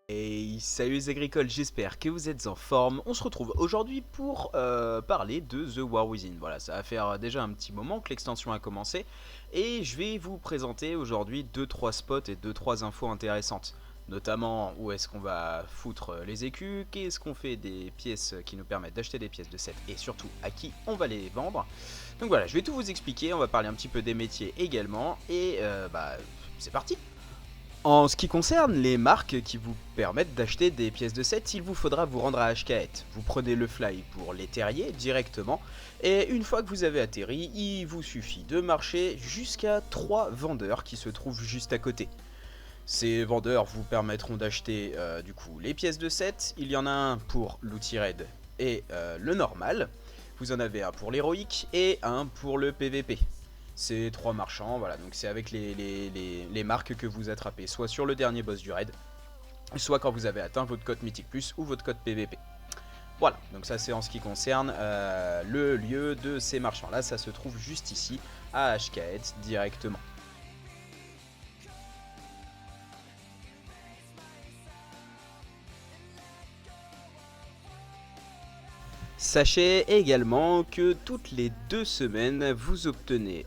Et salut les agricoles, j'espère que vous êtes en forme. On se retrouve aujourd'hui pour parler de The War Within. Voilà, ça va faire déjà un petit moment que l'extension a commencé. Et je vais vous présenter aujourd'hui 2-3 spots et 2-3 infos intéressantes. Notamment où est-ce qu'on va foutre les écus, qu'est-ce qu'on fait des pièces qui nous permettent d'acheter des pièces de set et surtout à qui on va les vendre. Donc voilà, je vais tout vous expliquer, on va parler un petit peu des métiers également. Et c'est parti. En ce qui concerne les marques qui vous permettent d'acheter des pièces de set, il vous faudra vous rendre à Ashkaet. Vous prenez le fly pour les terriers directement, et une fois que vous avez atterri, il vous suffit de marcher jusqu'à 3 vendeurs qui se trouvent juste à côté. Ces vendeurs vous permettront d'acheter du coup les pièces de set. Il y en a un pour l'outil raid et le normal. Vous en avez un pour l'héroïque et un pour le PVP. C'est 3 marchands, voilà, donc c'est avec les marques que vous attrapez, soit sur le dernier boss du raid, soit quand vous avez atteint votre code Mythic Plus ou votre code PVP. Voilà, donc ça c'est en ce qui concerne le lieu de ces marchands. Là, ça se trouve juste ici, à Ashkaet directement. Sachez également que toutes les 2 semaines, vous obtenez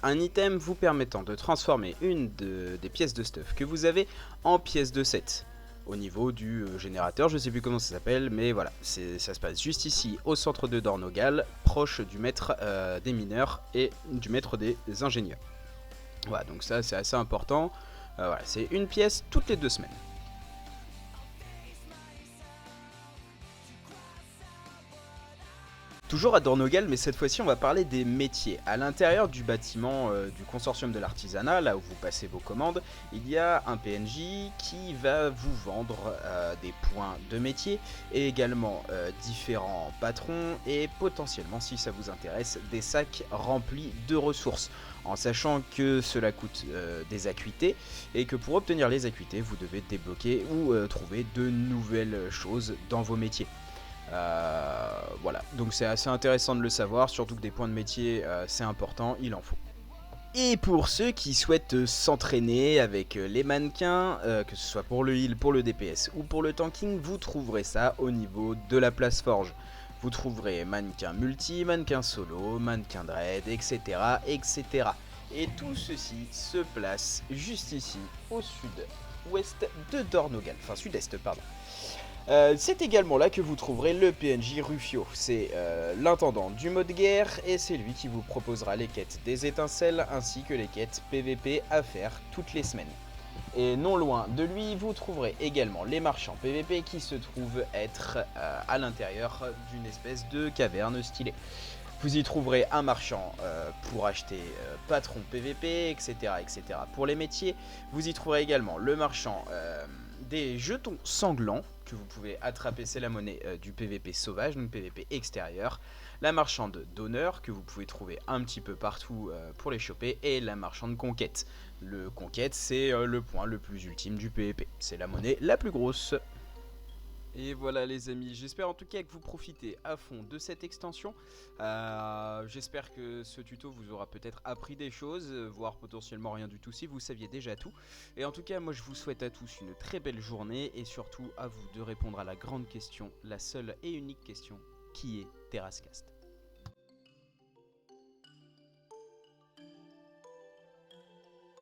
un item vous permettant de transformer une des pièces de stuff que vous avez en pièce de set. Au niveau du générateur, je sais plus comment ça s'appelle, mais voilà, ça se passe juste ici, au centre de Dornogal, proche du maître des mineurs et du maître des ingénieurs. Voilà, donc ça c'est assez important. Voilà, c'est une pièce toutes les 2 semaines. Toujours à Dornogal, mais cette fois-ci on va parler des métiers. À l'intérieur du bâtiment du consortium de l'artisanat, là où vous passez vos commandes, il y a un PNJ qui va vous vendre des points de métier et également différents patrons et potentiellement, si ça vous intéresse, des sacs remplis de ressources. En sachant que cela coûte des acuités et que pour obtenir les acuités, vous devez débloquer ou trouver de nouvelles choses dans vos métiers. Voilà, donc c'est assez intéressant de le savoir, surtout que des points de métier c'est important, il en faut. Et pour ceux qui souhaitent s'entraîner avec les mannequins, que ce soit pour le heal, pour le DPS ou pour le tanking, vous trouverez ça au niveau de la place forge. Vous trouverez mannequin multi, mannequin solo, mannequin dread, etc. etc. Et tout ceci se place juste ici, au sud-ouest de Dornogal, enfin sud-est pardon. C'est également là que vous trouverez le PNJ Rufio. C'est l'intendant du mode guerre et c'est lui qui vous proposera les quêtes des étincelles ainsi que les quêtes PVP à faire toutes les semaines. Et non loin de lui, vous trouverez également les marchands PVP qui se trouvent être à l'intérieur d'une espèce de caverne stylée. Vous y trouverez un marchand pour acheter patron PVP, etc., etc. Pour les métiers, vous y trouverez également le marchand des jetons sanglants que vous pouvez attraper, c'est la monnaie du PVP sauvage, donc PVP extérieur. La marchande d'honneur que vous pouvez trouver un petit peu partout pour les choper et la marchande conquête. Le conquête, c'est le point le plus ultime du PVP. C'est la monnaie la plus grosse. Et voilà les amis, j'espère en tout cas que vous profitez à fond de cette extension. J'espère que ce tuto vous aura peut-être appris des choses, voire potentiellement rien du tout si vous saviez déjà tout. Et en tout cas moi je vous souhaite à tous une très belle journée et surtout à vous de répondre à la grande question, la seule et unique question, qui est Terrascast.